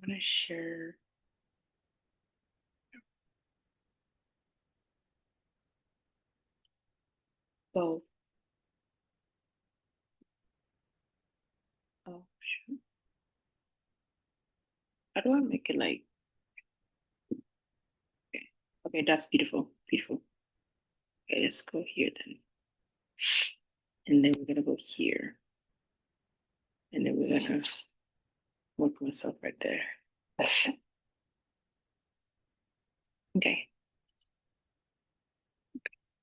want to share both. Oh, shoot. How do I make it like, okay, okay, that's beautiful, beautiful. Okay, let's go here then. And then we're gonna go here. And then we're gonna work myself right there. Okay.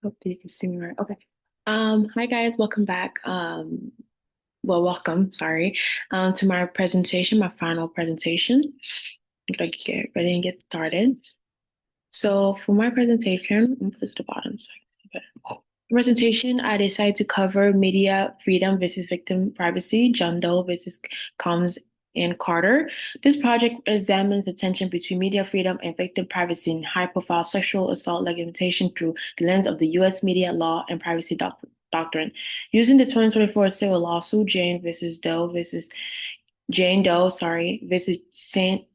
Hope that you can see me right. Okay. Hi guys, welcome back. Well, welcome, sorry, to my presentation, my final presentation. I'm gonna get ready and get started. So for my presentation, I'm gonna put this at the bottom so I can see better. Presentation, I decided to cover media freedom versus victim privacy, John Doe versus Combs and Carter. This project examines the tension between media freedom and victim privacy in high-profile sexual assault legislation through the lens of the U.S. media law and privacy doctrine. Using the 2024 civil lawsuit, Jane Doe, sorry, versus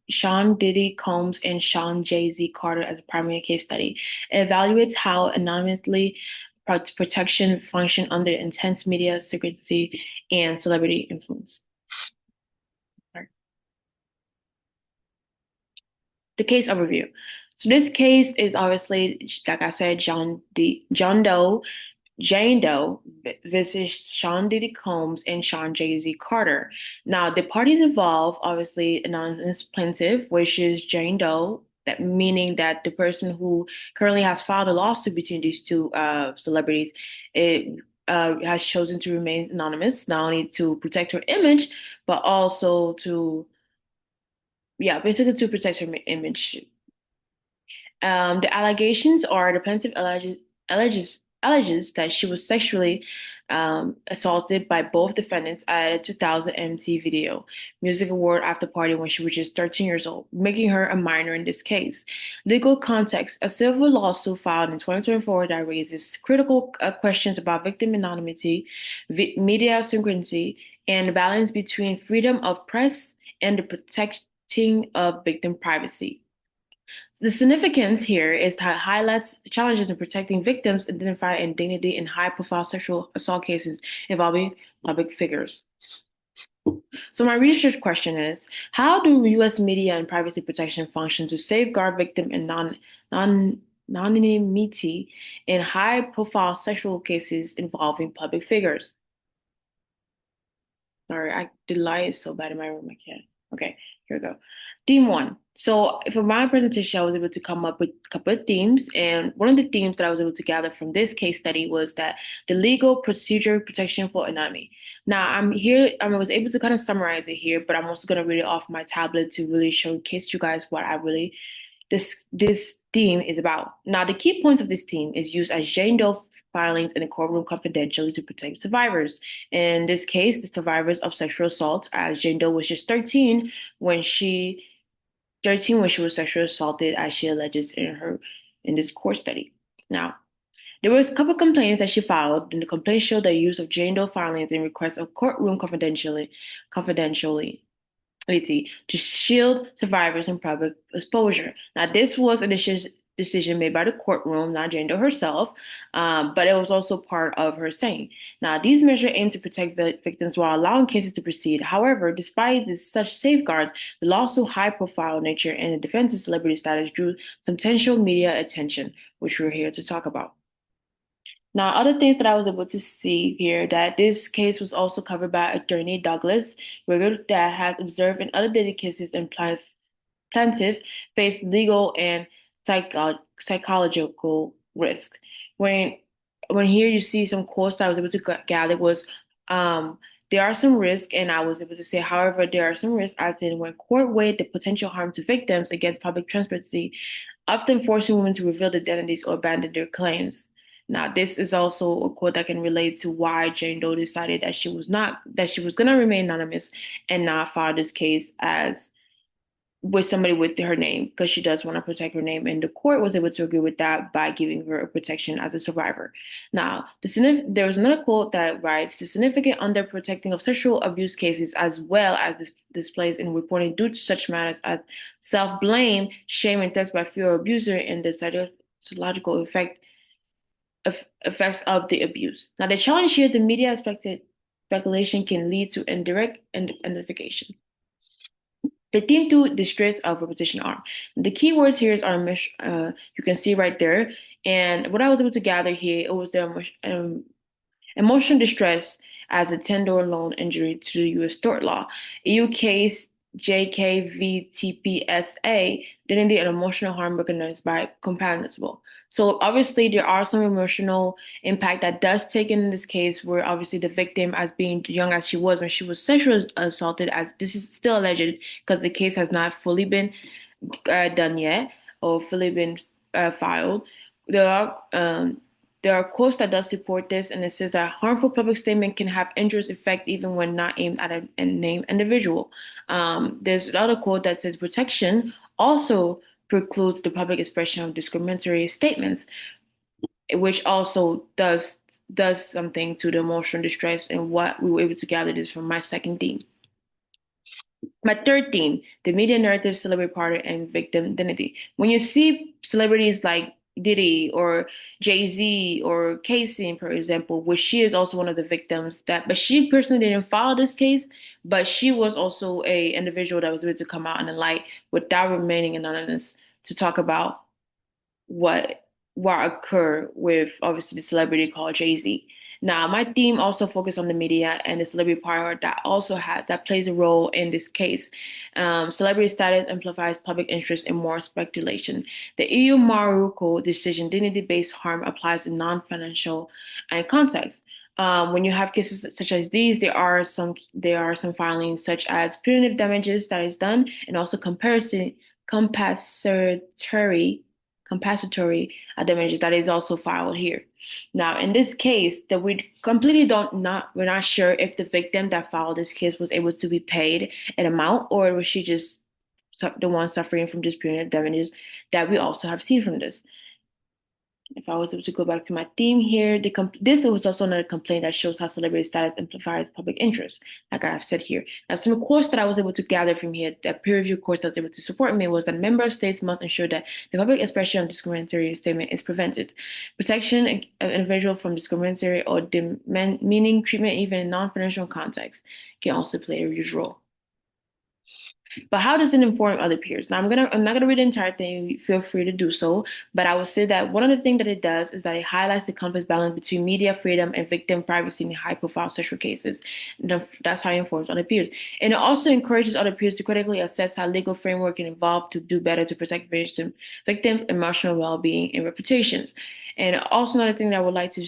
Sean Diddy Combs and Sean Jay-Z Carter as a primary case study. It evaluates how anonymously protection function under intense media secrecy and celebrity influence. Sorry. The case overview. So this case is obviously, like I said, John Doe Jane Doe versus Sean Diddy Combs and Sean Jay-Z Carter. Now, the parties involved, obviously, anonymous plaintiff, which is Jane Doe, that meaning that the person who currently has filed a lawsuit between these two celebrities, it has chosen to remain anonymous, not only to protect her image, but also to, yeah, basically to protect her image. The allegations are the plaintiff alleges that she was sexually assaulted by both defendants at a 2000 MT Video Music Award after party when she was just 13 years old, making her a minor in this case. Legal context: a civil lawsuit filed in 2024 that raises critical questions about victim anonymity, media synchronicity, and the balance between freedom of press and the protecting of victim privacy. The significance here is that it highlights challenges in protecting victims identified in dignity in high-profile sexual assault cases involving public figures. So my research question is, how do U.S. media and privacy protection function to safeguard victim and anonymity in high-profile sexual cases involving public figures? Sorry, the light is so bad in my room, I can't. Okay, here we go. Theme one. So for my presentation, I was able to come up with a couple of themes, and one of the themes that I was able to gather from this case study was that the legal procedure protection for anonymity. Now I'm here, I was able to kind of summarize it here, but I'm also going to read it off my tablet to really showcase you guys what I really this theme is about. Now, the key points of this theme is used as Jane Doe filings in the courtroom confidentially to protect survivors. In this case, the survivors of sexual assault, as Jane Doe was just when she 13 when she was sexually assaulted, as she alleges in this court study. Now, there was a couple complaints that she filed, and the complaints showed the use of Jane Doe filings in request of courtroom confidentially to shield survivors from public exposure. Now, this was a decision made by the courtroom, not Jane Doe herself, but it was also part of her saying. Now, these measures aim to protect victims while allowing cases to proceed. However, despite such safeguards, the lawsuit's high-profile nature and the defense's celebrity status drew substantial media attention, which we're here to talk about. Now, other things that I was able to see here that this case was also covered by attorney Douglas, revealed that has observed in other dating cases and plaintiff face legal and psychological risk. When when here you see some quotes that I was able to gather was um, there are some risks, and I was able to say, however, there are some risks as in when court weighed the potential harm to victims against public transparency, often forcing women to reveal their identities or abandon their claims. Now, this is also a quote that can relate to why Jane Doe decided that she was going to remain anonymous and not file this case as with somebody with her name because she does want to protect her name, and the court was able to agree with that by giving her a protection as a survivor. Now, there was another quote that writes, "The significant underprotecting of sexual abuse cases, as well as displays in reporting due to such matters as self-blame, shame, and threats by fear of abuser, and the psychological effects of the abuse." Now, the challenge here, the media expected speculation can lead to indirect identification. The theme to distress of repetition arm. The key words here are you can see right there. And what I was able to gather here, it was the emotional distress as a $10 loan injury to the U.S. tort law. EU case JKVTPSA, dignity and emotional harm recognized by compensable. So obviously there are some emotional impact that does take in this case where obviously the victim, as being young as she was when she was sexually assaulted, as this is still alleged because the case has not fully been done yet or fully been filed. There are um, there are quotes that does support this, and it says that harmful public statement can have injurious effect even when not aimed at a named individual. There's another quote that says protection also precludes the public expression of discriminatory statements, which also does something to the emotional distress and what we were able to gather this from my second theme. My third theme, the media narrative, celebrity partner, and victim identity. When you see celebrities like Diddy or Jay-Z or Casey, for example, which she is also one of the victims but she personally didn't file this case, but she was also a individual that was able to come out in the light without remaining anonymous to talk about what what occurred with obviously the celebrity called Jay-Z. Now, my theme also focused on the media and the celebrity part that plays a role in this case. Celebrity status amplifies public interest and more speculation. The EU Maruko decision, dignity-based harm applies in non-financial context. When you have cases such as these, there are some filings such as punitive damages that is done, and also compensatory compensatory damages that is also filed here. Now, in this case, that we completely don't not we're not sure if the victim that filed this case was able to be paid an amount, or was she just the one suffering from this punitive damages that we also have seen from this. If I was able to go back to my theme here, this was also another complaint that shows how celebrity status amplifies public interest, like I've said here. Now, some quotes that I was able to gather from here, that peer review course that was able to support me, was that member states must ensure that the public expression of discriminatory statement is prevented. Protection of an individual from discriminatory or demeaning treatment, even in non-financial context, can also play a huge role. But how does it inform other peers? Now, I'm not gonna read the entire thing. Feel free to do so. But I would say that one of the things that it does is that it highlights the complex balance between media freedom and victim privacy in high-profile sexual cases. That's how it informs other peers. And it also encourages other peers to critically assess how legal framework can evolve to do better to protect victims' emotional well-being and reputations. And also another thing that I would like to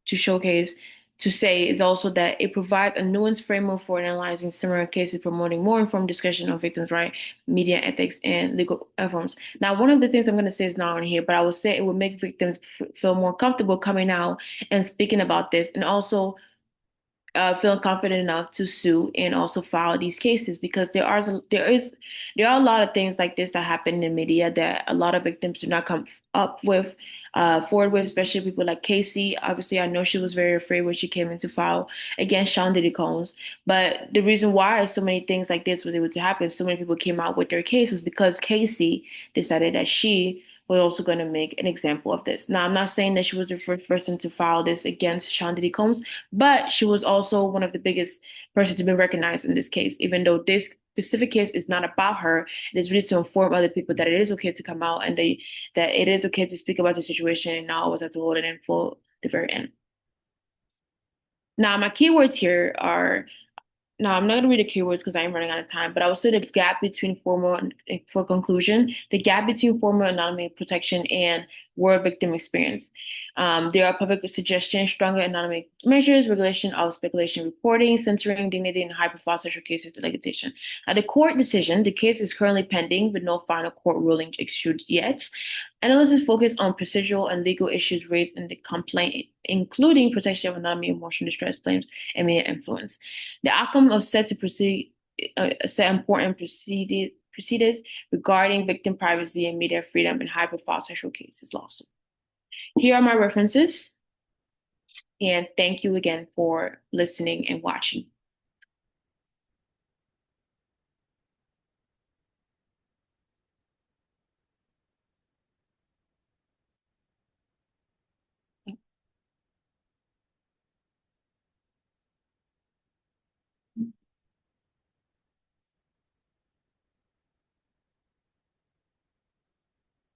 showcase to say is also that it provides a nuanced framework for analyzing similar cases, promoting more informed discussion on victims' rights, media ethics, and legal reforms. Now, one of the things I'm going to say is not on here, but I will say it will make victims feel more comfortable coming out and speaking about this, and also feeling confident enough to sue and also file these cases, because there are a lot of things like this that happen in the media that a lot of victims do not come up with forward with, especially people like Casey. Obviously, I know she was very afraid when she came in to file against Sean Diddy Combs, but the reason why so many things like this was able to happen, so many people came out with their case, was because Casey decided that she was also going to make an example of this. Now, I'm not saying that she was the first person to file this against Sean Diddy Combs, but she was also one of the biggest persons to be recognized in this case. Even though this specific case is not about her, it is really to inform other people that it is okay to come out, and that it is okay to speak about the situation and not always have to hold it in for the very end. Now, my keywords here are, no, I'm not going to read the keywords because I'm running out of time, but I will say the gap between for conclusion, the gap between formal anonymity protection and war victim experience. There are public suggestions, stronger anonymity measures, regulation of speculation reporting, censoring dignity in high-profile social cases, legislation. Now, the court decision, the case is currently pending with no final court ruling issued yet. Analysis focused on procedural and legal issues raised in the complaint, including protection of anonymity, emotional distress claims, and media influence. The outcome of said important proceedings regarding victim privacy and media freedom in high-profile sexual cases lawsuit. Here are my references, and thank you again for listening and watching.